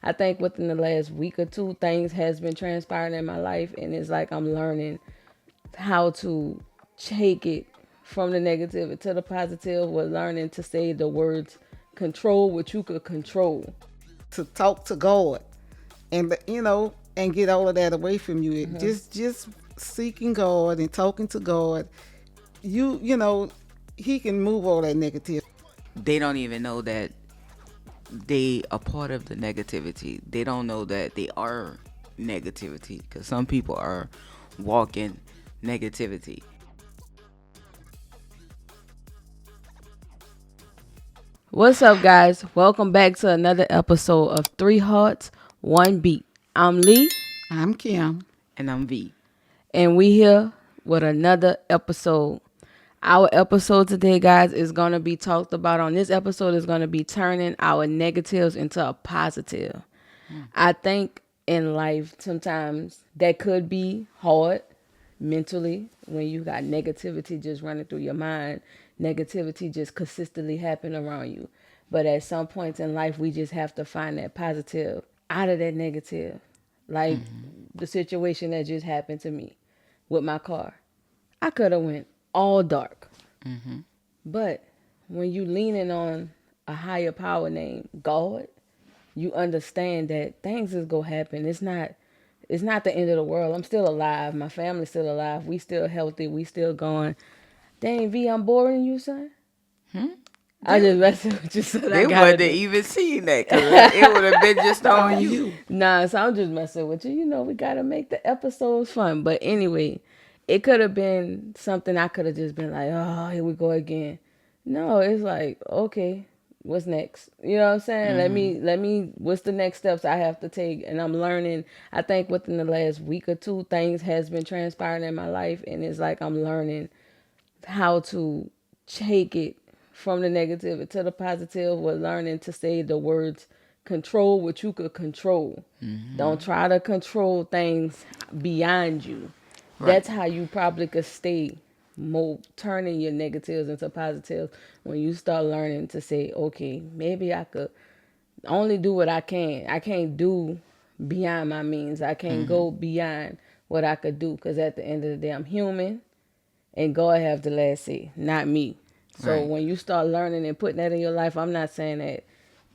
I think within the last week or two, things has been transpiring in my life, and it's like I'm learning how to take it from the negative to the positive. We're learning to say the words control what you could control. To talk to God and and get all of that away from you. Just seeking God and talking to God. You know He can move all that negativity. They don't even know that they are part of the negativity. They don't know that they are negativity because some people are walking negativity. What's up, guys? Welcome back to another episode of Three Hearts, One Beat. I'm Lee, I'm Kim. And I'm V. and we here with another episode. Our episode today, guys, is going to be talked about. On this episode is going to be turning our negatives into a positive. I think in life, sometimes that could be hard mentally when you got negativity just running through your mind, negativity just consistently happen around you. But at some points in life, we just have to find that positive out of that negative. Like the situation that just happened to me with my car. I could have went all dark. But when you leaning on a higher power named God, you understand that things is gonna happen. It's not the end of the world. I'm still alive. My family's still alive. We still healthy. We still going. Dang V, I'm boring you, son. I just messing with you, son. I They gotta wouldn't do. even seen that because it would have been just on On you. you. Nah, so I'm just messing with you. You know, we gotta make the episodes fun. But anyway, it could have been something I could have just been like, oh, here we go again. No, it's like, okay, what's next? You know what I'm saying? Let me what's the next steps I have to take? And I'm learning. I think within the last week or two, things has been transpiring in my life, and it's like I'm learning how to take it from the negative to the positive. We're learning to say the words control what you could control. Don't try to control things beyond you. Right. That's how you probably could stay more turning your negatives into positives when you start learning to say, okay, maybe I could only do what I can. I can't do beyond my means. I can't go beyond what I could do because at the end of the day, I'm human and God have the last say, not me. So Right. when you start learning and putting that in your life, I'm not saying that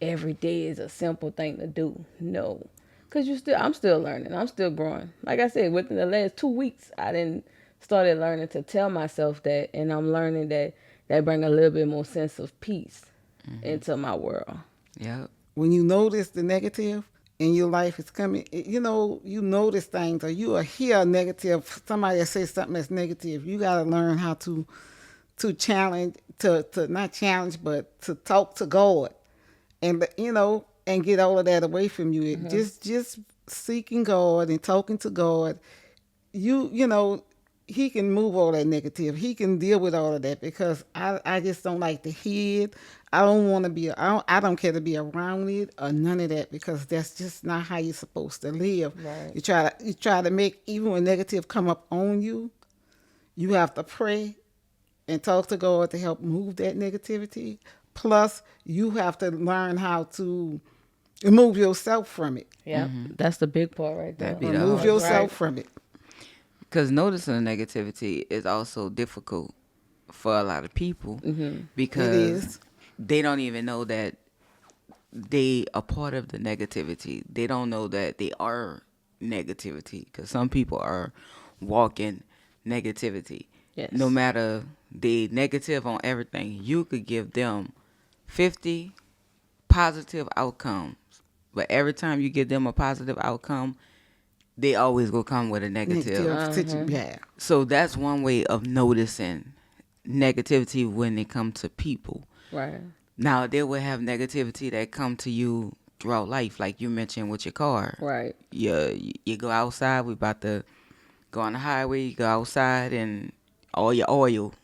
every day is a simple thing to do. No, because I'm still learning. I'm still growing. Like I said, within the last 2 weeks, I didn't started learning to tell myself that, and I'm learning that bring a little bit more sense of peace into my world. Yep. When you notice the negative in your life is coming, you notice things or you hear negative, somebody that says something that's negative, you got to learn how to challenge, to not challenge, but to talk to God and get all of that away from you. Just seeking God and talking to God. You know He can move all that negative. He can deal with all of that because I just don't like to hear it. I don't want to be. I don't care to be around it or none of that because that's just not how you're supposed to live. Right. You try to make, even when negative come up on you, you have to pray and talk to God to help move that negativity. Plus, you have to learn how to remove yourself from it. Yeah, that's the big part right there. That'd be the Remove hardest. yourself Right. from it. Because noticing the negativity is also difficult for a lot of people It because is. they don't even know that they are part of the negativity. They don't know that they are negativity because some people are walking negativity. Yes. No matter they negative on everything, you could give them 50 positive outcomes, but every time you give them a positive outcome, they always go come with a negative. Yeah. So that's one way of noticing negativity when it comes to people. Right. Now they will have negativity that come to you throughout life, like you mentioned with your car. Right. You go outside. We about to go on the highway. You go outside, and all your oil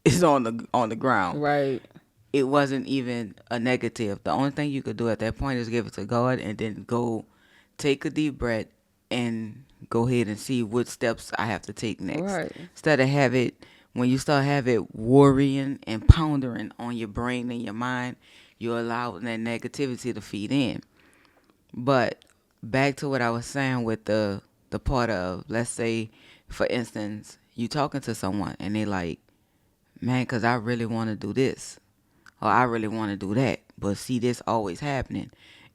is on the ground. Right. It wasn't even a negative. The only thing you could do at that point is give it to God, and then go take a deep breath and go ahead and see what steps I have to take next. Right. Instead of when you start have it worrying and pondering on your brain and your mind, you allow that negativity to feed in. But back to what I was saying with the part of, let's say, for instance, you talking to someone and they like, man, cause I really want to do this or I really want to do that, but see this always happening.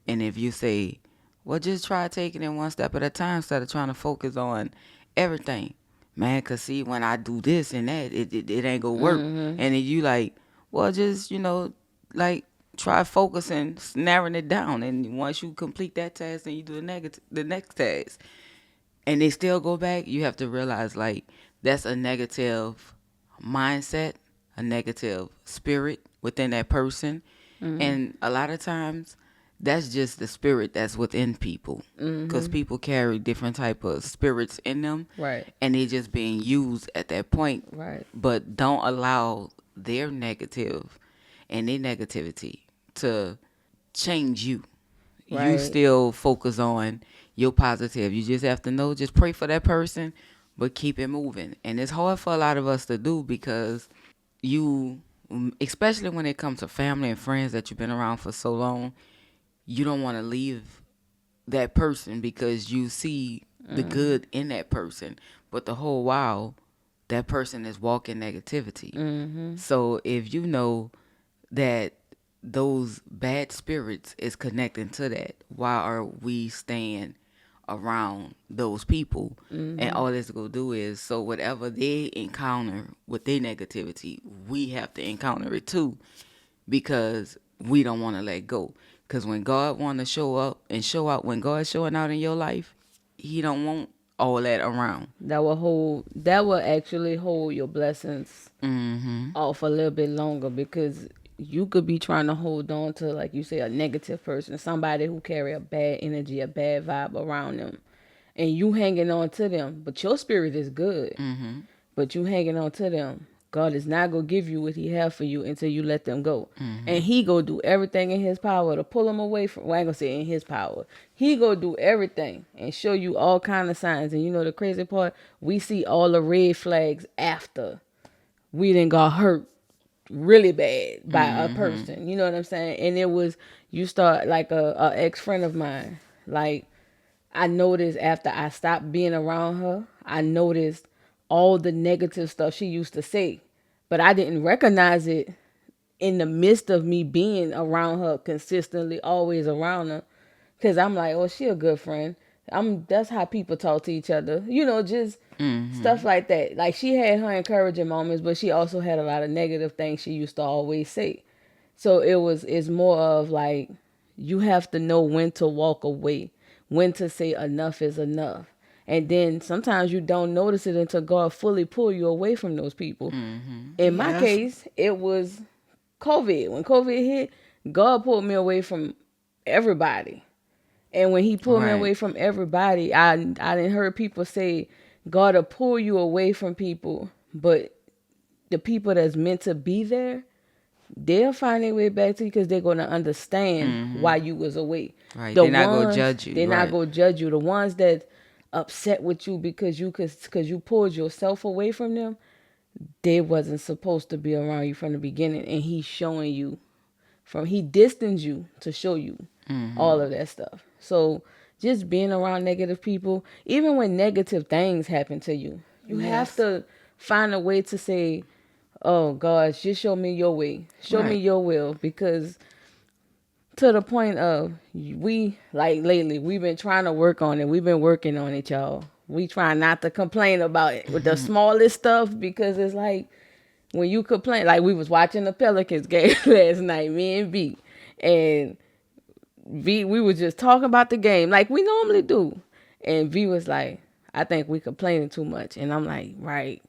And if you say, well, just try taking it one step at a time instead of trying to focus on everything, man, cause see when I do this and that, it ain't gonna work. And then you like, well, just like try focusing, narrowing it down, and once you complete that task, then you do the next task, and they still go back. You have to realize like that's a negative mindset, a negative spirit within that person, and a lot of times that's just the spirit that's within people, because people carry different type of spirits in them, Right. and they just being used at that point. Right. But don't allow their negative and their negativity to change you. You Right. still focus on your positive. You just have to know, just pray for that person, but keep it moving. And it's hard for a lot of us to do because you, especially when it comes to family and friends that you've been around for so long, you don't want to leave that person because you see the good in that person. But the whole while, that person is walking negativity. So if you know that those bad spirits is connecting to that, why are we staying around those people? And all this gonna do is, so whatever they encounter with their negativity, we have to encounter it too, because we don't want to let go. Because when God want to show up and show out, when God's showing out in your life, he don't want all that around. That will actually hold your blessings Mm-hmm. off a little bit longer, because you could be trying to hold on to, like you say, a negative person, somebody who carry a bad energy, a bad vibe around them, and you hanging on to them, but your spirit is good. Mm-hmm. But you hanging on to them. God is not gonna give you what He have for you until you let them go, and He go do everything in His power to pull them away from. Well, I ain't gonna say in His power. He go do everything and show you all kind of signs. And you know the crazy part, we see all the red flags after we done got hurt really bad by a person. You know what I'm saying? And it was, you start like a ex friend of mine. Like, I noticed after I stopped being around her, I noticed all the negative stuff she used to say, but I didn't recognize it in the midst of me being around her consistently, always around her. Cause I'm like, oh, she a good friend. That's how people talk to each other. You know, just stuff like that. Like, she had her encouraging moments, but she also had a lot of negative things she used to always say. So it's more of like, you have to know when to walk away, when to say enough is enough. And then sometimes you don't notice it until God fully pull you away from those people. In my Yes. case, it was COVID. When COVID hit, God pulled me away from everybody. And when He pulled me Right. away from everybody, I didn't heard people say God will pull you away from people, but the people that's meant to be there, they'll find their way back to you, because they're gonna understand why you was away. Right. The They're not gonna ones, judge you. they're not Right. gonna judge you. The ones that upset with you because you pulled yourself away from them, they wasn't supposed to be around you from the beginning, and He's showing you He distanced you to show you all of that stuff. So just being around negative people, even when negative things happen to you, you have Yes. to find a way to say, oh God, just show me your way. Show me Right. your will. Because to the point of, we, like lately, we've been trying to work on it. We've been working on it, y'all. We try not to complain about it with the smallest stuff, because it's like, when you complain, like we was watching the Pelicans game last night, me and B, and we was just talking about the game like we normally do, and V was like, I think we complaining too much, and I'm like, right.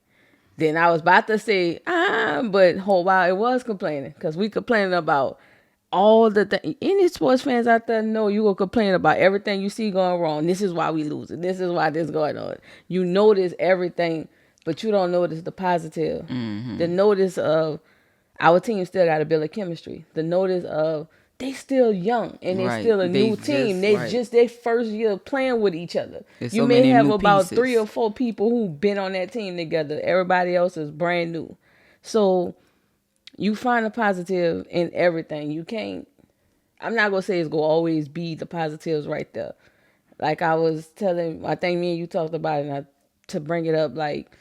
Then I was about to say, but whole while it was complaining, because we complaining about all the things. Any sports fans out there know you will complain about everything you see going wrong. This is why we losing. This is why this going on. You notice everything, but you don't notice the positive. The notice of our team still got to build a chemistry. The notice of they still young and they Right. still a They new team. just They right. just their first year playing with each other. There's You so may many have new about 3 or pieces. 4 people who've been on that team together. Everybody else is brand new. So you find a positive in everything. You can't I'm not gonna say it's gonna always be the positives right there. Like I was telling, I think me and you talked about it, and to bring it up, like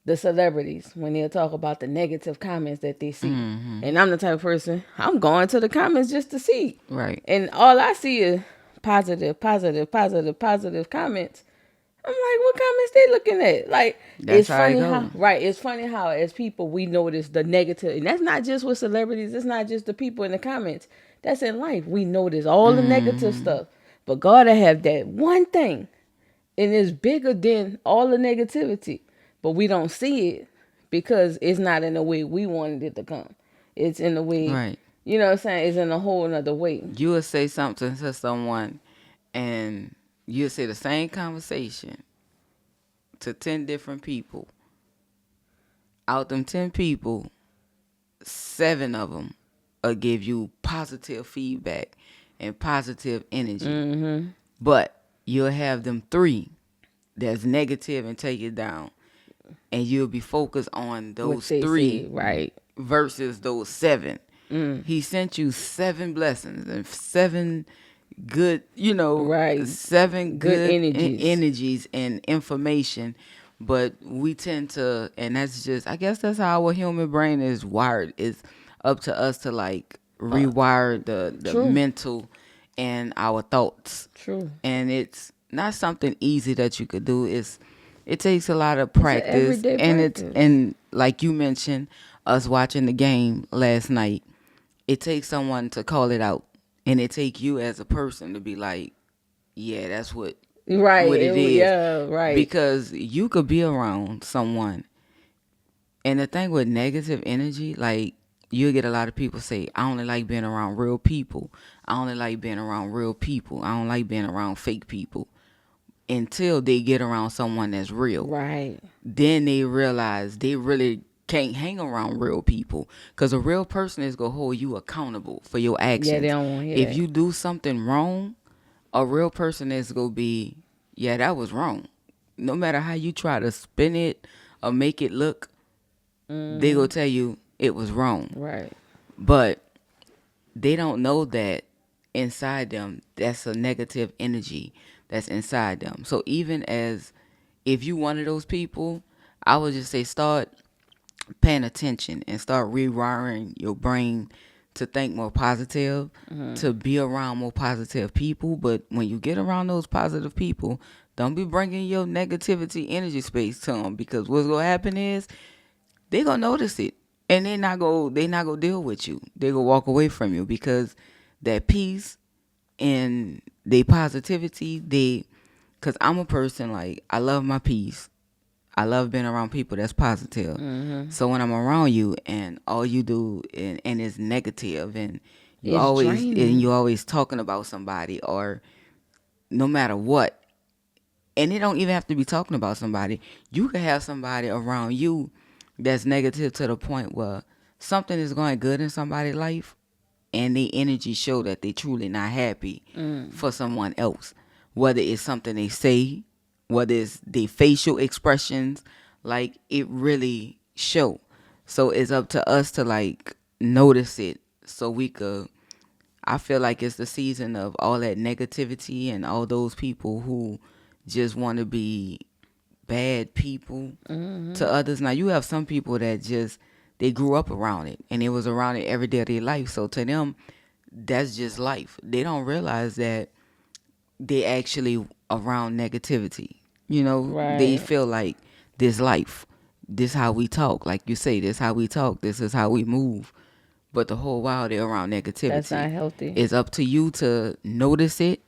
the celebrities when they'll talk about the negative comments that they see. Mm-hmm. And I'm the type of person, I'm going to the comments just to see. Right. And all I see is positive, positive, positive, positive comments. I'm like, what comments they looking at? Like, That's it's how it funny how, go. right? It's funny how, as people, we notice the negative, and that's not just with celebrities. It's not just the people in the comments. That's in life. We notice all the negative Mm-hmm. stuff, but God will have that one thing, and it's bigger than all the negativity, but we don't see it because it's not in the way we wanted it to come. It's in the way, Right. you know what I'm saying? It's in a whole another way. You would say something to someone, and you'll say the same conversation to 10 different people. Out them 10 people, 7 of them will give you positive feedback and positive energy. Mm-hmm. But you'll have them 3 that's negative and take it down. And you'll be focused on What those they 3 say, right? versus those 7. Mm. He sent you 7 blessings and 7 good, you know, Right. 7 Good good energies. energies and information. But we tend to, and that's just, I guess that's how our human brain is wired. It's up to us to like rewire the True. mental and our thoughts. True. And it's not something easy that you could do. It takes a lot of It's an practice, everyday and practice. like you mentioned, us watching the game last night. It takes someone to call it out, and it take you as a person to be like, yeah, that's Right. what it is, Yeah, right. because you could be around someone, and the thing with negative energy, like you get a lot of people say, I only like being around real people. I only like being around real people. I don't like being around fake people, until they get around someone that's real. Right. Then they realize they really can't hang around real people, because a real person is going to hold you accountable for your Yeah, they actions. don't want to hear If that. you do something wrong, a real person is going to be, yeah, that was wrong. No matter how you try to spin it or make it look, they going to tell you it was wrong. Right. But they don't know that inside them, that's a negative energy that's inside them. So even as, if you one of those people, I would just say start paying attention and start rewiring your brain to think more positive, to be around more positive people. But when you get around those positive people, don't be bringing your negativity energy space to them, because what's gonna happen is they gonna notice it, and they not gonna deal with you. They gonna walk away from you, because that peace and they positivity, because I'm a person, like, I love my peace. I love being around people that's positive. So when I'm around you and all you do and it's negative, and It's draining. you always talking about somebody, or no matter what, and it don't even have to be talking about somebody. You could have somebody around you that's negative to the point where something is going good in somebody's life, and the energy show that they truly not happy for someone else. Whether it's something they say, whether it's their facial expressions, like it really show. So it's up to us to like notice it, so we could. I feel like it's the season of all that negativity and all those people who just want to be bad people to others. Now you have some people that just, they grew up around it, and it was around it every day of their life. So to them, that's just life. They don't realize that they actually around negativity. You know, they Right. feel like this life, this how we talk. Like you say, this how we talk. This is how we move. But the whole while they're around That's negativity. not healthy. It's up to you to notice it.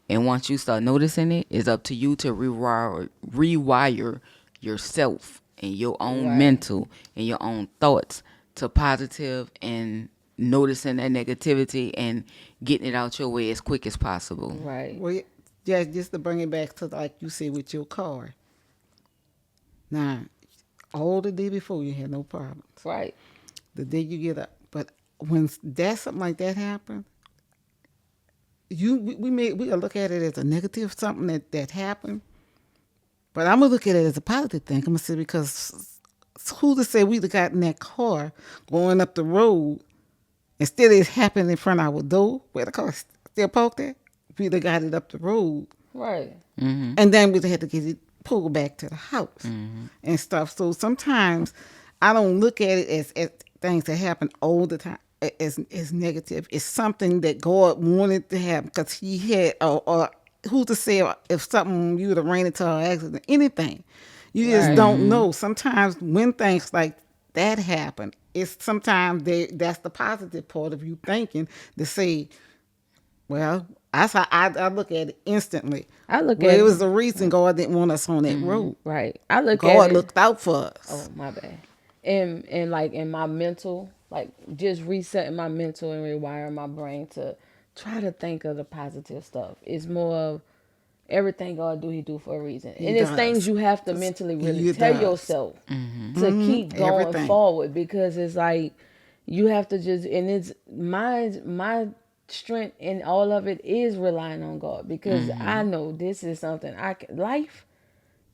And once you start noticing it, it's up to you to rewire yourself and your own Right. mental and your own thoughts to positive, and noticing that negativity and getting it out your way as quick as possible. Right. Well, yeah, just to bring it back to like you said with your car. Now, all the day before you had no problems. Right. The day you get up, but when that something like that happens, we gonna look at it as a negative something that happened. But I'm gonna look at it as a positive thing. I'm gonna say, because who to say we'd have gotten that car going up the road Instead of it happening in front of our door, where the car still parked at, we'd have got it up the road. Right. And then we'd have to get it pulled back to the house and stuff. So sometimes I don't look at it as things that happen all the time as negative. It's something that God wanted to happen because He had, or who's to say if something you would have ran into an accident, anything. You just Right. don't know. Sometimes when things like that happen, it's sometimes that's the positive part of you thinking to say, well, that's how I look at it instantly. I look Well, at it it. was the reason God didn't want us on that road. Right. I look at God it. looked out for us. Oh, my bad. And like in my mental, like just resetting my mental and rewiring my brain to try to think of the positive stuff. It's more of everything God do, He do for a reason. He And it's things does. you have to mentally really He tell does. yourself to keep going Everything. forward, because it's like you have to just, and it's my strength in all of it is relying on God, because I know this is something I can, life.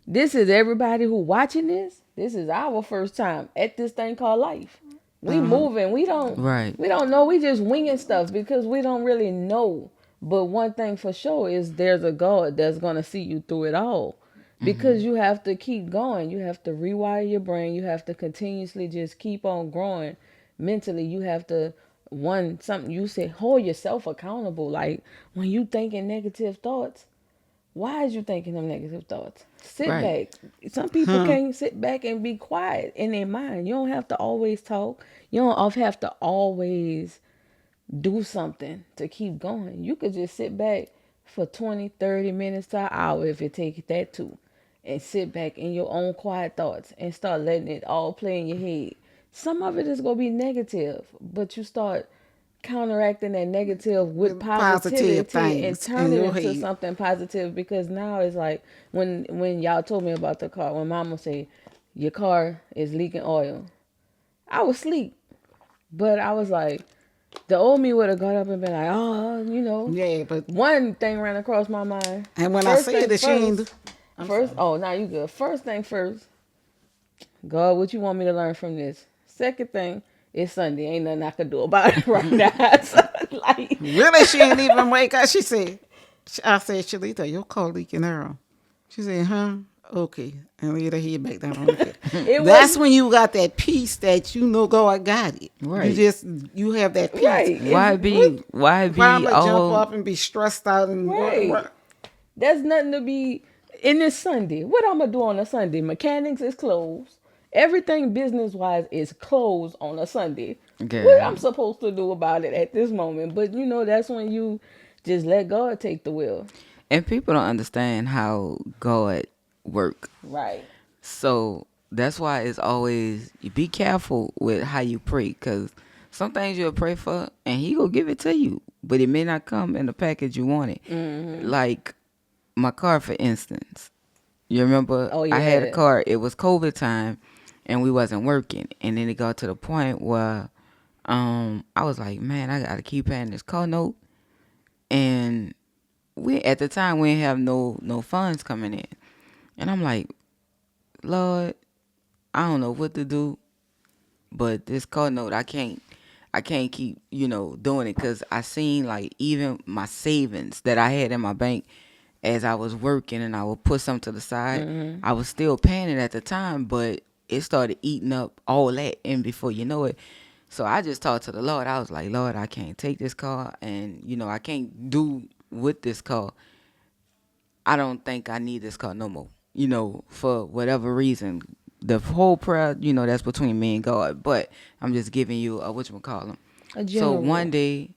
This is everybody who watching this. This is our first time at this thing called life. We moving. Right. We don't know. We just winging stuff because we don't really know. But one thing for sure is there's a God that's gonna see you through it all. Because you have to keep going. You have to rewire your brain. You have to continuously just keep on growing mentally. You have to, one, something you said, hold yourself accountable. Like when you thinking negative thoughts, why is you thinking them negative thoughts? Sit Right. back. Some people can't sit back and be quiet in their mind. You don't have to always talk. You don't have to always do something to keep going. You could just sit back for 20, 30 minutes to an hour if it takes that too. And sit back in your own quiet thoughts and start letting it all play in your head. Some of it is going to be negative, but you start counteracting that negative with positivity Positive and things turn in it your into head. something positive, because now it's like when y'all told me about the car, when mama said your car is leaking oil, I was asleep, but I was like, the old me would have got up and been like, oh, Yeah, but one thing ran across my mind. and when I First said thing that she ain't, first, oh, now you good. First thing first, God, what you want me to learn from this? Second thing, it's Sunday. Ain't nothing I can do about it right now. So, like, really she ain't even wake up. She said, I said, Shalita, your car leaking oil. She said, huh? Okay. And laid her head back down on the bed. it That's was when you got that peace that you know God got it. Right. You have that peace. right. Why be Why am I jump all up and be stressed out and Right. There's nothing to be in this Sunday. What I'm gonna do on a Sunday? Mechanics is closed. Everything business wise is closed on a Sunday. Girl. What I'm supposed to do about it at this moment? But that's when you just let God take the wheel. and people don't understand how God work. Right. So that's why it's always you be careful with how you pray, because some things you'll pray for and He will give it to you, but it may not come in the package you want it. Like my car, for instance. You remember? Oh, I had a yeah. car. It was COVID time, and we wasn't working. And then it got to the point where, I was like, man, I gotta keep paying this car note. And we at the time we didn't have no funds coming in, and I'm like, Lord, I don't know what to do, but this car note, I can't keep doing it, because I seen like even my savings that I had in my bank as I was working, and I would put some to the side. I was still paying it at the time, but it started eating up all that, and before you know it, so I just talked to the Lord. I was like, Lord, I can't take this car, and I can't do with this car. I don't think I need this car no more. For whatever reason, the whole prayer, that's between me and God. But I'm just giving you a whatchamacallit. A So general. one day,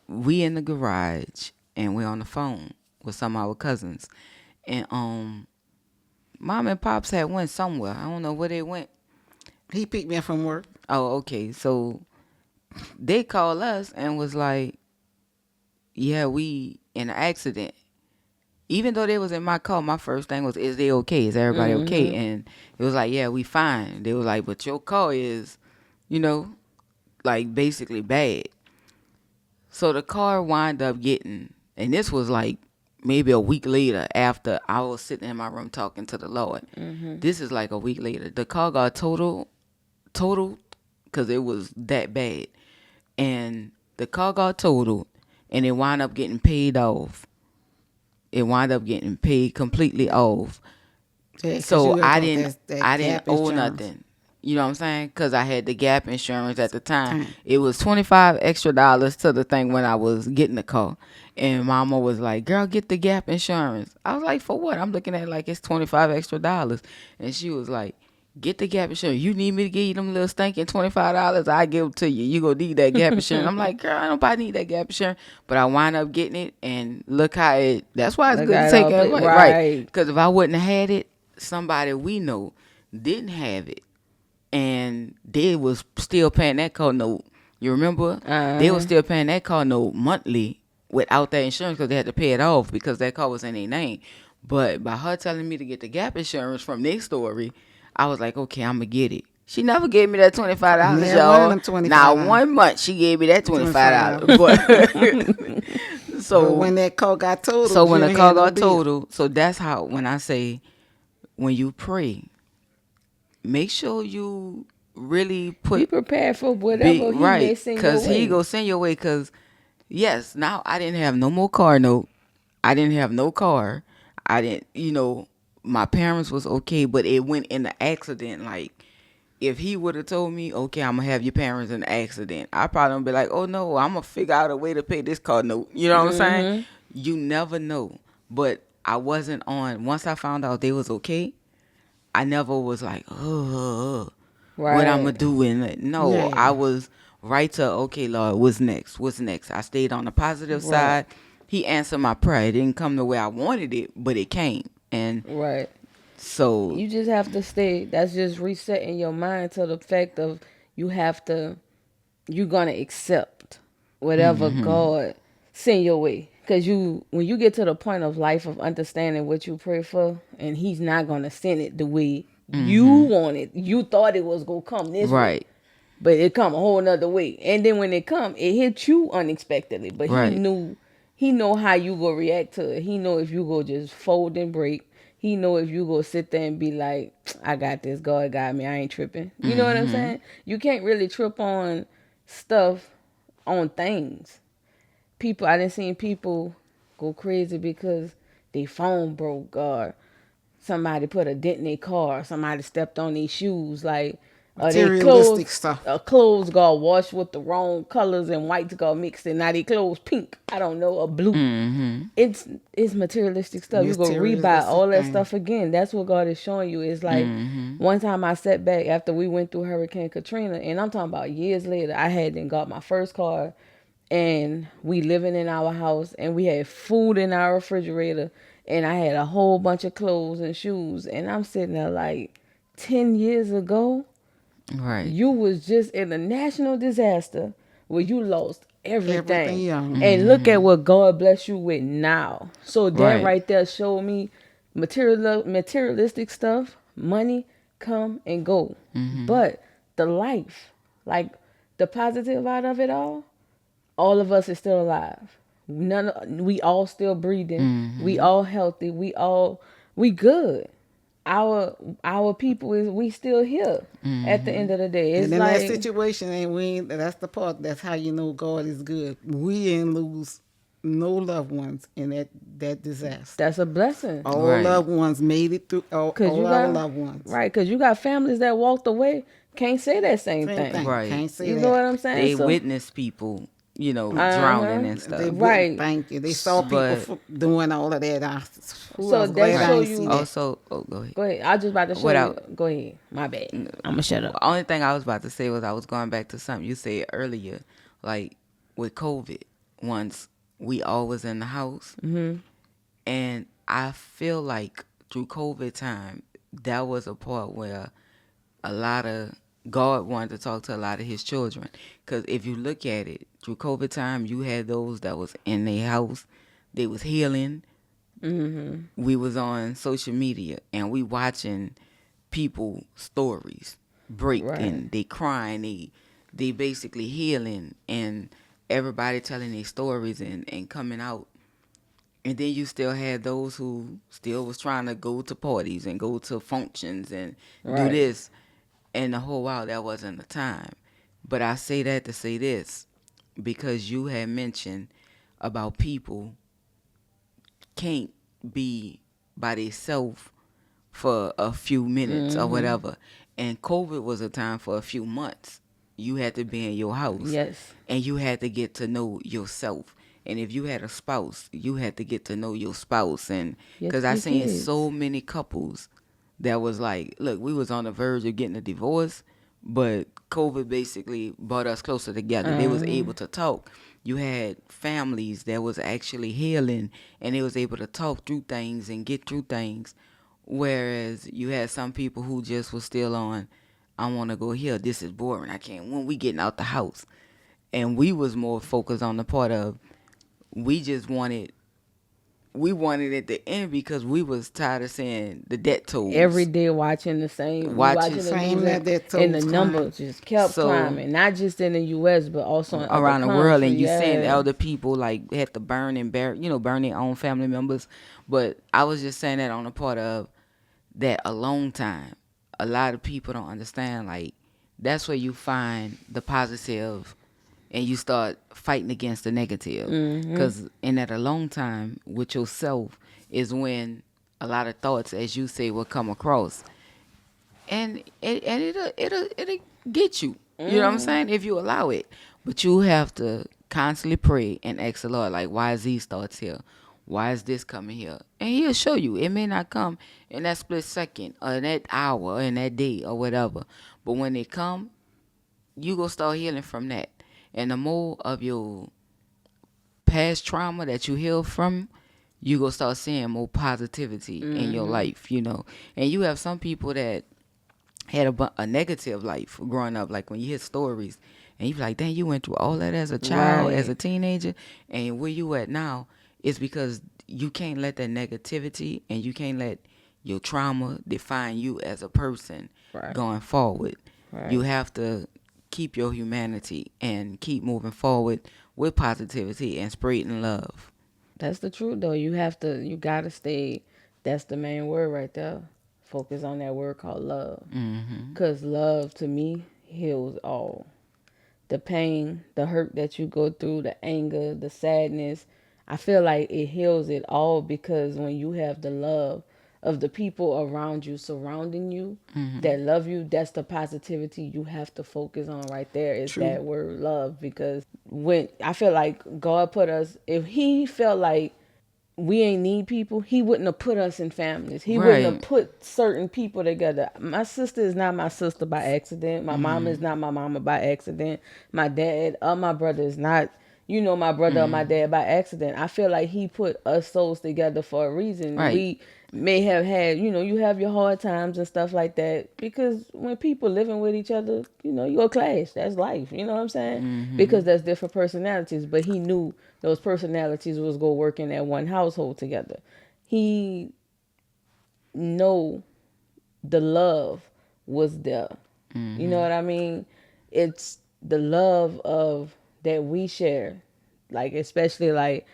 we in the garage and we're on the phone with some of our cousins, and mom and pops had went somewhere. I don't know where they went. He picked me up from work. Oh, okay. So they called us and was like, yeah, we in an accident. Even though they was in my car, my first thing was, is they okay? Is everybody okay? And it was like, yeah, we fine. They was like, but your car is, like basically bad. So the car wind up getting, and this was like maybe a week later after I was sitting in my room talking to the Lord. This is like a week later. The car got totaled, because it was that bad. and the car got totaled, and it wound up getting paid off. It wound up getting paid completely off. Yeah, 'cause So you I got didn't that I didn't gap owe insurance nothing. You know what I'm saying? Because I had the gap insurance at the time. time. It was $25 extra to the thing when I was getting the car. And mama was like, girl, get the gap insurance. I was like, for what? I'm looking at it like it's $25 extra. And she was like, get the gap insurance. You need me to give you them little stinking $25? I give it to you. You gonna need that gap insurance. I'm like, girl, I don't probably need that gap insurance. But I wind up getting it, and look how it, that's why it's Look good to at take all it. play. Right. Right. Because if I wouldn't have had it, somebody we know didn't have it, and they was still paying that car note. You remember? They was still paying that car note monthly without that insurance because they had to pay it off because that car was in their name. But by her telling me to get the gap insurance from their story, I was like, okay, I'm gonna get it. She never gave me that $25, Never one of y'all. them Now $25. 1 month she gave me that $25, $25. but But when that car got totaled, so when you the ain't car had no got bill. totaled, so that's how when I say when you pray, make sure you really Be put prepared for be whatever he may right, send your cause he way. go send your way. Cause yes, now I didn't have no more car note. I didn't have no car. I didn't, my parents was okay, but it went in the accident. Like if he would have told me, okay, I'm gonna have your parents in an accident, I probably would be like, oh no, I'm gonna figure out a way to pay this car note. You know what I'm saying? You never know. But I wasn't on. Once I found out they was okay, I never was like, oh, what I'm gonna Right. do in it. No, Yeah. I was right to, okay, Lord, what's next? What's next? I stayed on the positive Right. side. He answered my prayer. It didn't come the way I wanted it, but it came. And Right. so, You just have to stay. That's just resetting your mind to the fact of you have to. You're gonna accept whatever God send your way. Cause when you get to the point of life of understanding what you pray for, and He's not gonna send it the way you want it. You thought it was gonna come this way, right, but it come a whole nother way. And then when it come, it hit you unexpectedly. But right. he know how you go react to it. He know if you go just fold and break. He know if you go sit there and be like, I got this, God got me, I ain't tripping. You know what I'm saying? You can't really trip on stuff, on things. I done seen people go crazy because their phone broke or somebody put a dent in their car, somebody stepped on their shoes, like they Materialistic stuff. clothes got washed with the wrong colors and whites got mixed and now they clothes pink. I don't know, or blue. It's materialistic stuff. You go rebuy Materialistic all that thing. stuff again. That's what God is showing you. It's like one time I sat back after we went through Hurricane Katrina, and I'm talking about years later. I had then got my first car, and we living in our house, and we had food in our refrigerator, and I had a whole bunch of clothes and shoes, and I'm sitting there like, 10 years ago, Right. you was just in a national disaster where you lost Everything everything. young. And look at what God bless you with now. So that Right. right there showed me materialistic stuff, money come and go. But the life, like the positive out of it all of us is still alive. We all still breathing. We all healthy. We good. Our people is we still here at the end of the day. It's And in that like situation, and that's the part. That's how you know God is good. We didn't lose no loved ones in that disaster. that's a blessing. All Right. loved ones made it through. Cause All you our got loved ones. right, cause you got families that walked away, can't say that same Same thing. thing. Right. Can't say You that. know what I'm saying? They So witness people, drowning and They stuff. wouldn't Right. thank you. They saw people But doing all of that. I So was that glad I show ain't see you- that. Also, go ahead. go ahead. I just about to show What you. I- Go ahead. My bad. I'ma shut up. The only thing I was about to say was I was going back to something you said earlier, like with COVID. Once we all was in the house, and I feel like through COVID time, that was a part where a lot of God wanted to talk to a lot of His children. Because if you look at it, through COVID time, you had those that was in their house, they was healing. We was on social media and we watching people stories break Right. and they crying, they basically healing and everybody telling their stories and coming out. And then you still had those who still was trying to go to parties and go to functions and do Right. this. And the whole while that wasn't the time. But I say that to say this. because you had mentioned about people can't be by themselves for a few minutes or whatever. And COVID was a time for a few months. You had to be in your house Yes. and you had to get to know yourself. And if you had a spouse, you had to get to know your spouse. And Yes, because I your seen kids. so many couples that was like, look, we was on the verge of getting a divorce, but COVID basically brought us closer together. They was able to talk. You had families that was actually healing, and they was able to talk through things and get through things. Whereas you had some people who just was still on, I want to go here. This is boring. I can't. When we getting out the house, and we was more focused on the part of we just wanted we wanted it to end because we was tired of seeing the debt Every tolls day watching the same, we watching watching the news, Same that and the toes climb. numbers just kept so climbing, not just in the U.S. but also in other around the world, and countries. you seeing Yeah, other people like had to burn and burn their own family members. But I was just saying that on the part of that alone time. A lot of people don't understand, like, that's where you find the positive and you start fighting against the negative. Because in that alone time with yourself is when a lot of thoughts, as you say, will come across. And it'll get you. You know what I'm saying? If you allow it. But you have to constantly pray and ask the Lord, like, why is these thoughts here? Why is this coming here? And he'll show you. It may not come in that split second or in that hour or in that day or whatever. But when they come, you go start healing from that. And the more of your past trauma that you heal from, you go start seeing more positivity in your life. And you have some people that had a negative life growing up. Like when you hear stories and you be like, dang, you went through all that as a child, as right. a teenager, and where you at now is because you can't let that negativity and you can't let your trauma define you as a person Right. going forward. You Right. have to keep your humanity and keep moving forward with positivity and spreading love. That's the truth, though. You gotta stay. That's the main word right there. Focus on that word called love, cause love to me heals all. The pain, the hurt that you go through, the anger, the sadness. I feel like it heals it all because when you have the love of the people around you, surrounding you, that love you, that's the positivity you have to focus on right there is True. that word love. Because when I feel like God put us, if He felt like we ain't need people, He wouldn't have put us in families. He wouldn't have Right. put certain people together. My sister is not my sister by accident. My mama is not my mama by accident. My dad or my brother is not, my brother or my dad by accident. I feel like He put us souls together for a reason. Right. We may have had, you have your hard times and stuff like that, because when people living with each other, you'll clash. That's life. You know what I'm saying? Because that's different personalities. But He knew those personalities was gonna work in that one household together. He know the love was there. You know what I mean? It's the love of that we share. Like, especially like,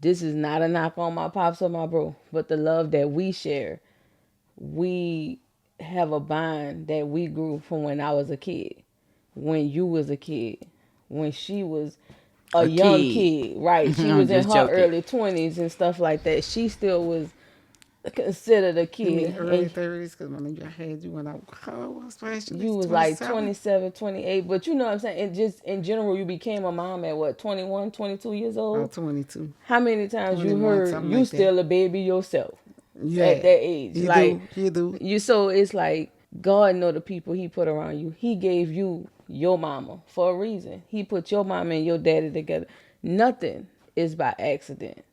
this is not a knock on my pops or my bro, but the love that we share. We have a bond that we grew from when I was a kid, when you was a kid, when she was a A young kid. kid, right? She I'm was in just her joking. early 20s and stuff like that. She still was considered a You mean kid. early And 30s? Because when I had you when I was you actually was like 27. 27, 28. But you know what I'm saying? And just in general, you became a mom at what, 21, 22 years Oh, old? 22, How many times you 21, heard something you like that. still a baby yourself at Yeah, that age? you Like, do, you do. so it's like God know the people He put around you. He gave you your mama for a reason. He put your mama and your daddy together. Nothing is by accident.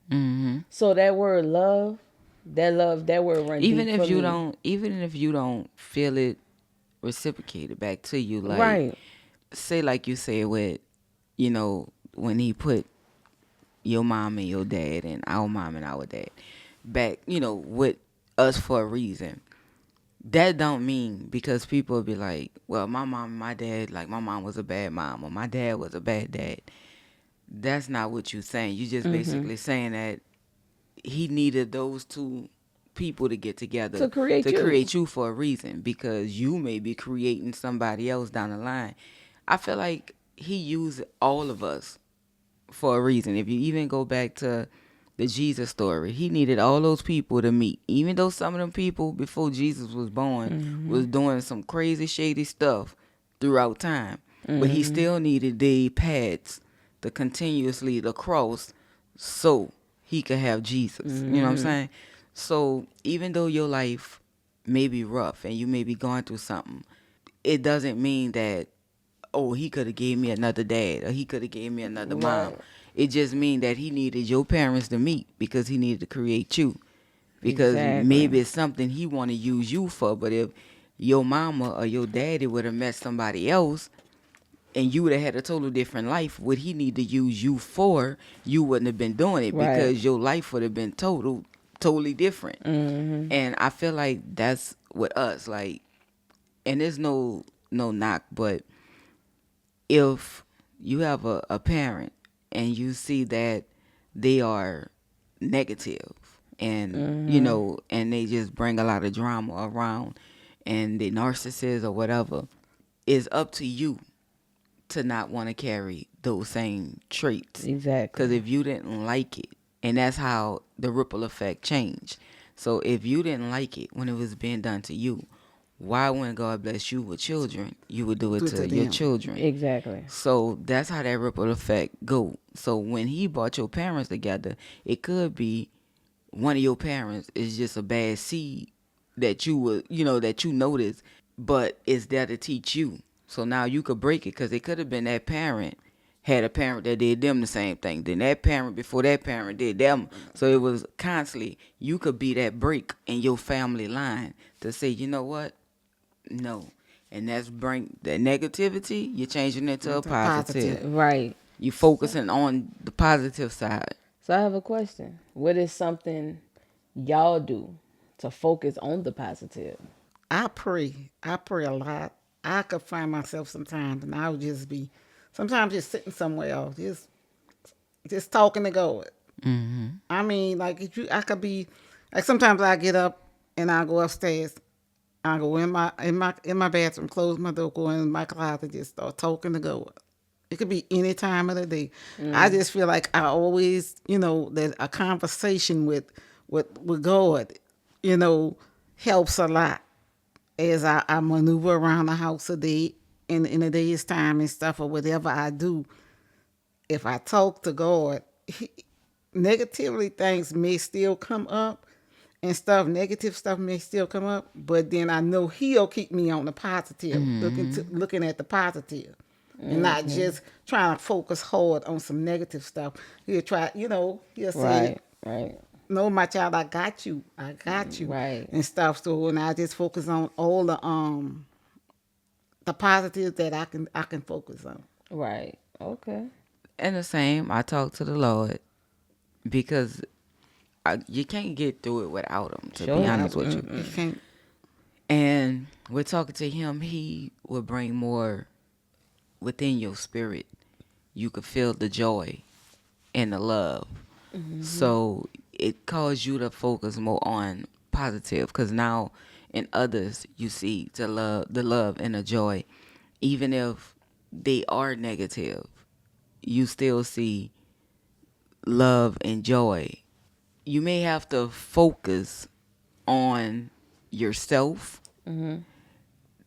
So that word love, that word run even deep for if you me. don't even if you don't feel it reciprocated back to you, like, Right. say like you said with, when he put your mom and your dad and our mom and our dad back, with us for a reason. That don't mean because people be like, well, my mom and my dad, like my mom was a bad mom or my dad was a bad dad. That's not what you're saying. You just basically saying that he needed those two people to get together To create to you. create you for a reason, because you may be creating somebody else down the line. I feel like he used all of us for a reason. If you even go back to the Jesus story, he needed all those people to meet. Even though some of them people before Jesus was born was doing some crazy shady stuff throughout time. But he still needed the paths to continuously the cross so he could have Jesus. You know what I'm saying? So even though your life may be rough and you may be going through something, it doesn't mean that, oh, he could have gave me another dad or he could have gave me another mom. Right. It just means that he needed your parents to meet because he needed to create you. Because Exactly. maybe it's something he want to use you for. But if your mama or your daddy would have met somebody else and you would have had a total different life, what he need to use you for, you wouldn't have been doing it Right. because your life would have been totally different. And I feel like that's with us. Like, and there's no knock, but if you have a parent and you see that they are negative and and they just bring a lot of drama around and they narcissists or whatever, it's up to you to not want to carry those same traits. Exactly. Because if you didn't like it, and that's how the ripple effect changed. So if you didn't like it when it was being done to you, why when God bless you with children, you would do it Do it to to your them. children? Exactly. So that's how that ripple effect go. So when he brought your parents together, it could be one of your parents is just a bad seed that you would, that you notice, but it's there to teach you. So now you could break it because it could have been that parent had a parent that did them the same thing. Then that parent before that parent did them. So it was constantly, you could be that break in your family line to say, you know what? No. And that's bring that negativity, you're changing it to a Into a positive. positive. Right. You focusing on the positive side. So I have a question. What is something y'all do to focus on the positive? I pray. I pray a lot. I could find myself sometimes, and I would just be, sometimes just sitting somewhere else, just talking to God. I mean, like if you, I could be, like sometimes I get up and I go upstairs. I go in my bathroom, close my door, go in my closet, just start talking to God. It could be any time of the day. I just feel like I always, that a conversation with God, helps a lot as I maneuver around the house a day in a day's time and stuff or whatever I do. If I talk to God, negatively things may still come up and stuff, negative stuff may still come up, but then I know he'll keep me on the positive, looking at the positive. And not just trying to focus hard on some negative stuff. He'll try, he'll say, Right. no, my child, I got you. I got you. Right. And stuff. So when I just focus on all the positives that I can focus on. Right. Okay. And the same, I talk to the Lord because you can't get through it without him, to Sure. be honest with you. You can't. And we're talking to him, he will bring more within your spirit. You could feel the joy and the love. So it calls you to focus more on positive because now in others you see the love and the joy. Even if they are negative, you still see love and joy. You may have to focus on yourself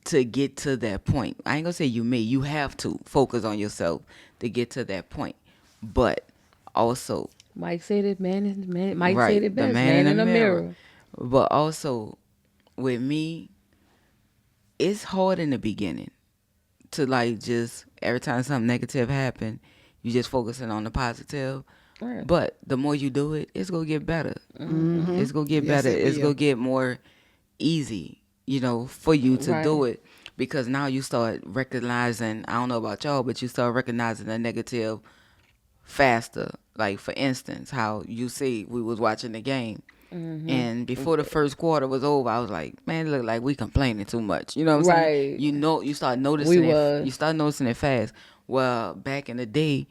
to get to that point. I ain't gonna say you have to focus on yourself to get to that point. But also, Mike said it, Mike right, said it the best, man in the mirror. mirror. But also, with me, it's hard in the beginning to like just every time something negative happen, you just focusing on the positive. Right. But the more you do it, it's gonna get better. It's gonna get Yes, better. it It's will. gonna get more easy, for you to do Right. it because now you start recognizing. I don't know about y'all, but you start recognizing the negative faster. Like for instance, how you see we was watching the game. And before the first quarter was over, I was like, "Man, it look like we complaining too much." You know what I'm saying? Right. You start noticing We it. was. You start noticing it fast. Well, back in the day,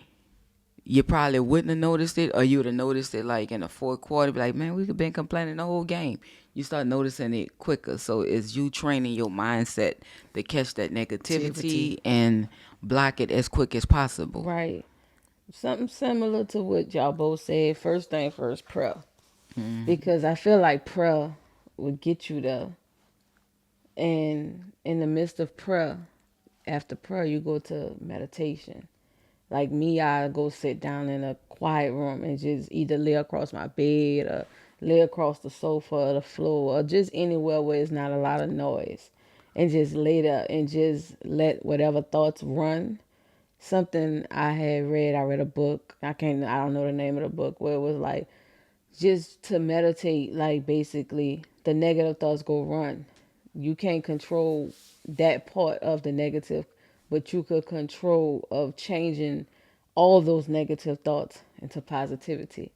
you probably wouldn't have noticed it, or you would have noticed it like in the fourth quarter. Be like, "Man, we could been complaining the whole game." You start noticing it quicker. So it's you training your mindset to catch that negativity Activity. and block it as quick as possible. Right. Something similar to what y'all both said. First thing first, prayer. Mm-hmm. Because I feel like prayer would get you there. And in the midst of prayer, after prayer, you go to meditation. Like me, I go sit down in a quiet room and just either lay across my bed or lay across the sofa or the floor or just anywhere where it's not a lot of noise. And just lay there and just let whatever thoughts run. Something I read a book. I don't know the name of the book, where it was like just to meditate, like basically the negative thoughts go run. You can't control that part of the negative, but you could control of changing all those negative thoughts into positivity.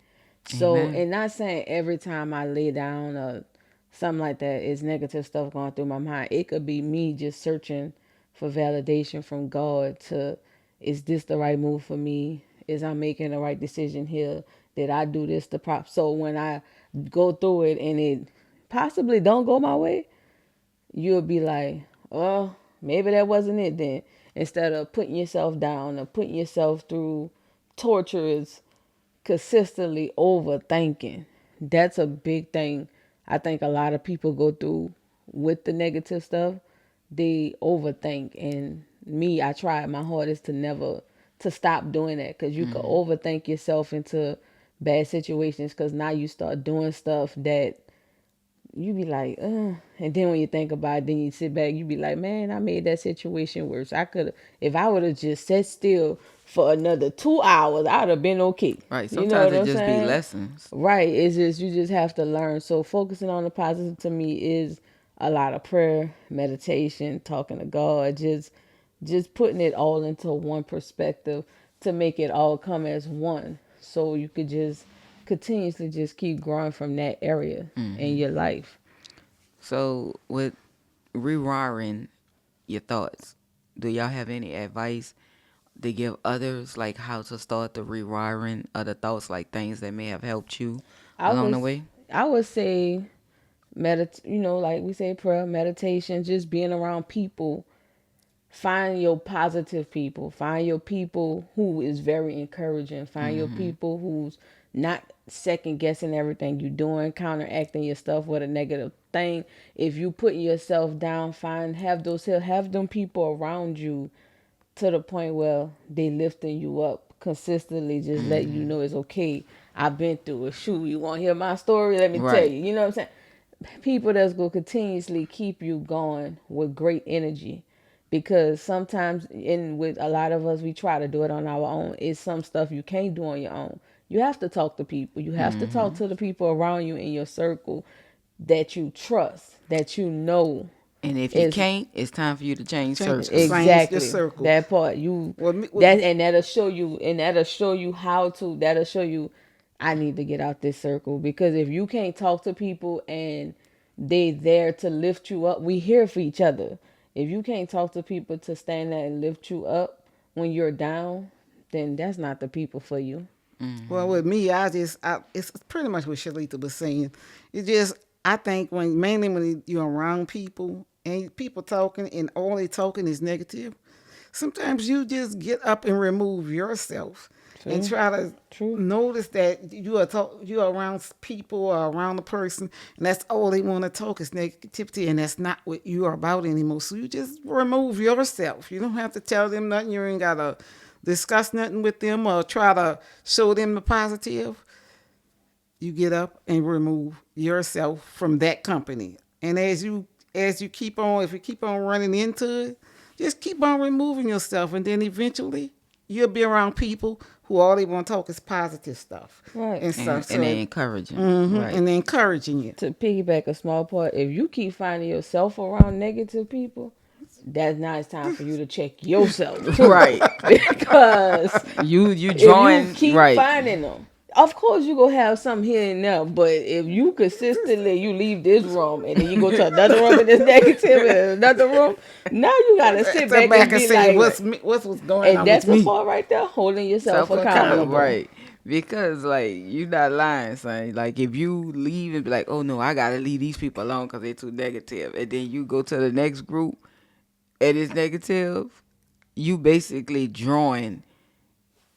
So, Amen. and not saying every time I lay down or something like that is negative stuff going through my mind. It could be me just searching for validation from God to, is this the right move for me? Is I making the right decision here? Did I do this the prop? So when I go through it and it possibly don't go my way, you'll be like, oh, maybe that wasn't it then. Instead of putting yourself down or putting yourself through torturous, consistently overthinking. That's a big thing. I think a lot of people go through with the negative stuff. They overthink, and me, I try my hardest to never to stop doing that, because you could Mm-hmm. overthink yourself into bad situations, because now you start doing stuff that you be like, ugh. And then when you think about it, then you sit back, you be like, man, I made that situation worse. I could have, if I would have just sat still for another 2 hours, I'd have been okay. Right. You know Sometimes what it I'm just be saying? lessons. Right. It's just, you just have to learn. So focusing on the positive to me is a lot of prayer, meditation, talking to God, just putting it all into one perspective to make it all come as one. So you could just continuously just keep growing from that area in Mm-hmm. your life. So with rewiring your thoughts, do y'all have any advice to give others, like how to start the rewiring of the thoughts, like things that may have helped you I along the was way? I would say like we say, prayer, meditation, just being around people. Find your positive people. Find your people who is very encouraging. Find your Mm-hmm. people who's not second guessing everything you doing, counteracting your stuff with a negative thing. If you putting yourself down, have them people around you to the point where they lifting you up consistently, just let you Mm-hmm. know it's okay. I've been through it. Shoot, you want to hear my story? Let me tell Right. you. You know what I'm saying? People that's going to continuously keep you going with great energy, because sometimes, in with a lot of us, we try to do it on our own. It's some stuff you can't do on your own. You have to talk to people. You have to talk Mm-hmm. to the people around you in your circle that you trust, that you know And if you is can't, it's time for you to change circles. Change the exactly circle. that part. You Well, me, well, that and that'll show you how to. That'll show you, I need to get out this circle, because if you can't talk to people and they there to lift you up, we here for each other. If you can't talk to people to stand there and lift you up when you're down, then that's not the people for you. well, Mm-hmm. with me, it's pretty much what Shalita was saying. It just, I think mainly when you're around people and people talking and all they talking is negative, sometimes you just get up and remove yourself and True, try to true. notice that you are around people or around a person, and that's all they want to talk is negativity, and that's not what you are about anymore. So you just remove yourself. You don't have to tell them nothing. You ain't gotta discuss nothing with them or try to show them the positive. You get up and remove yourself from that company. And as you keep on, if you keep on running into it, just keep on removing yourself, and then eventually you'll be around people who all they want to talk is positive stuff Right. and stuff. And they So, encouraging. Right. and they're encouraging you. To piggyback a small part, if you keep finding yourself around negative people, that's now it's time for you to check yourself too. Right. Because You if you join keep right. finding them, of course you gonna have some here and there. But if you consistently you leave this room and then you go to another room and it's negative and another room, now you gotta sit Step back back and and be say, like, what's going and on with that's the me? part right there, holding yourself Self accountable, accountable. right? Because like you not lying, son. Like if you leave and be like, oh no, I gotta leave these people alone because they're too negative, and then you go to the next group and it's negative, you basically drawing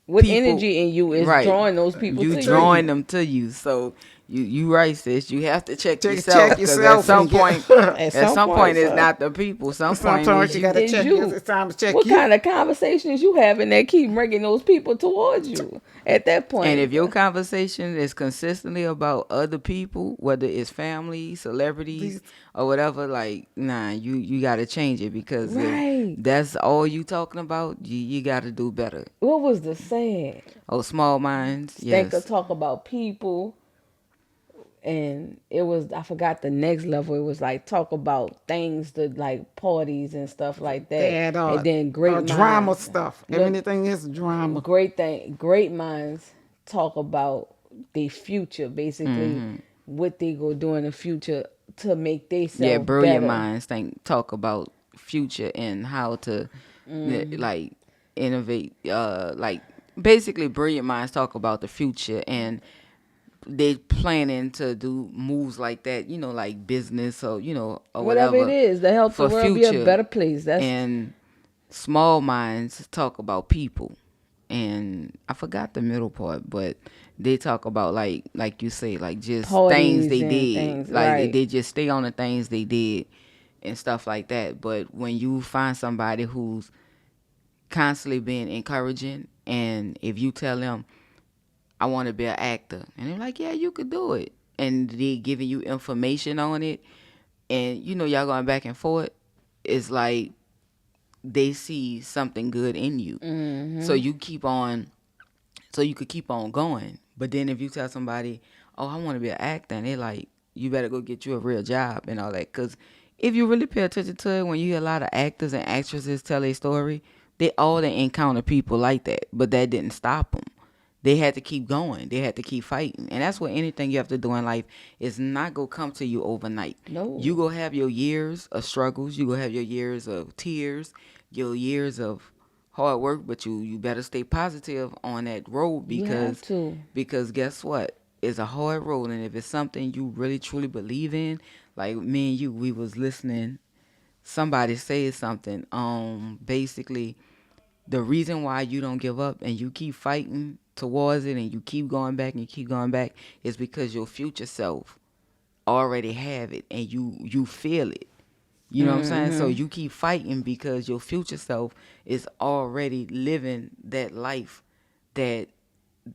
What people, energy in you is right? drawing those people You to To you? drawing you. them to you. So you right, sis. You have to check Check yourself because yourself and get. At at some some point, point it's sir, not the people. Some point Sometimes is you got to you. is check. you. It's time to check What you. kind of conversations you having that keep bringing those people towards you? At that And point, if your conversation is consistently about other people, whether it's family, celebrities, These or whatever, like nah, you got to change it because if right? that's all you talking about, you got to do better. What was the saying? Oh, small minds, Think or yes. talk about people, and it was I forgot the next level. It was like talk about things that like parties and stuff like that, that and then great drama minds. stuff. Look, Everything is drama. great minds talk about the future, basically Mm-hmm. what they go do in the future to make Yeah, themselves brilliant better. minds think talk about future and how to like innovate. Like basically, brilliant minds talk about the future and they planning to do moves like that. You know, like business or or Whatever it whatever is to help the for world be a future. better place. That's And small minds talk about people. And I forgot the middle part, but they talk about like you say, like just things parties they and did. things, Like right? they just stay on the things they did and stuff like that. But when you find somebody who's constantly being encouraging, and if you tell them, I want to be an actor, and they're like, yeah, you could do it, and they giving you information on it, and y'all going back and forth, it's like they see something good in you. So Mm-hmm. you keep on, so you could keep on going. But then if you tell somebody, oh, I want to be an actor, and they're like, you better go get you a real job and all that. Because if you really pay attention to it, when you hear a lot of actors and actresses tell a story, they encounter people like that. But that didn't stop them. They had to keep going. They had to keep fighting. And that's what anything you have to do in life is not go come to you overnight. No, You go have your years of struggles. You go have your years of tears, your years of hard work, but you better stay positive on that road you have to. because guess what? It's a hard road, and if it's something you really truly believe in, like me and you, we was listening. Somebody said something. Basically, the reason why you don't give up and you keep fighting towards it and you keep going back and you keep going back is because your future self already have it and you feel it. You know what I'm saying? So Mm-hmm. you keep fighting because your future self is already living that life that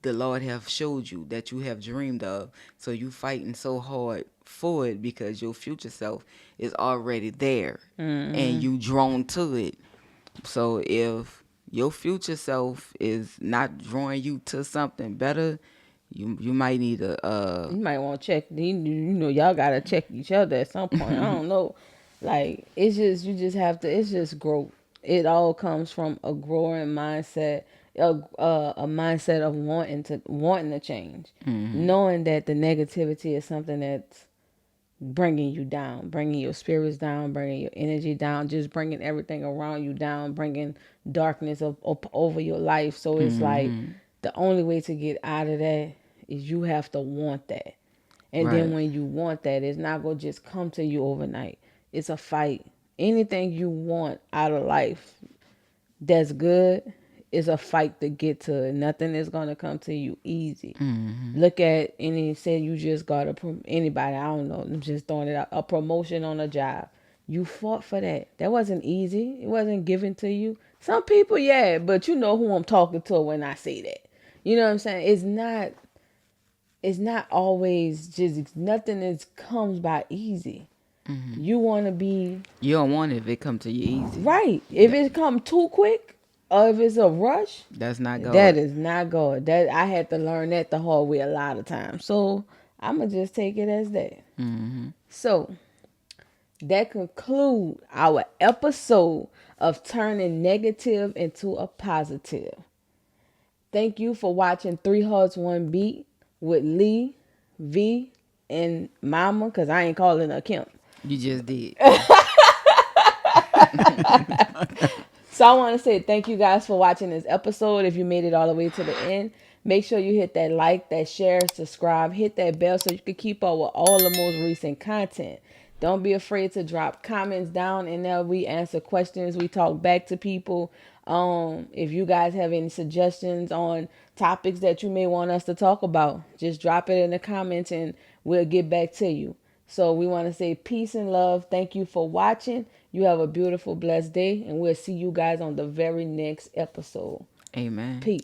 the Lord have showed you, that you have dreamed of. So you fighting so hard for it because your future self is already there and Mm-hmm. you drawn to it. So if your future self is not drawing you to something better, you might need a You might want to check. Y'all gotta check each other at some point. I don't know. Like it's just you just have to. It's just growth. It all comes from a growing mindset, a mindset of wanting to change, knowing that the negativity is something that's bringing you down, bringing your spirits down, bringing your energy down, just bringing everything around you down, bringing darkness up over your life. So it's like the only way to get out of that is you have to want that. And then right. when you want that, it's not going to just come to you overnight. It's a fight. Anything you want out of life that's good is a fight to get to it. Nothing is going to come to you easy. Look at any, say you just got anybody, I don't know, I'm just throwing it out, a promotion on a job. You fought for that. That wasn't easy. It wasn't given to you. Some people, yeah, but you know who I'm talking to when I say that. You know what I'm saying? It's not always just nothing is comes by easy. You want to be You don't want it if it come to you easy. right. If That, it come too quick or if it's a rush, that's not that God. is not good. That I had to learn that the hard way a lot of times. So I'ma just take it as that. So that conclude our episode of turning negative into a positive. Thank you for watching Three Hearts One Beat with Lee, V, and Mama, because I ain't calling her Kim. You just did. So I want to say thank you guys for watching this episode. If you made it all the way to the end, make sure you hit that like, that share, subscribe, hit that bell so you can keep up with all the most recent content. Don't be afraid to drop comments down in there. We answer questions. We talk back to people. If you guys have any suggestions on topics that you may want us to talk about, just drop it in the comments and we'll get back to you. So we want to say peace and love. Thank you for watching. You have a beautiful, blessed day, and we'll see you guys on the very next episode. Amen. Peace.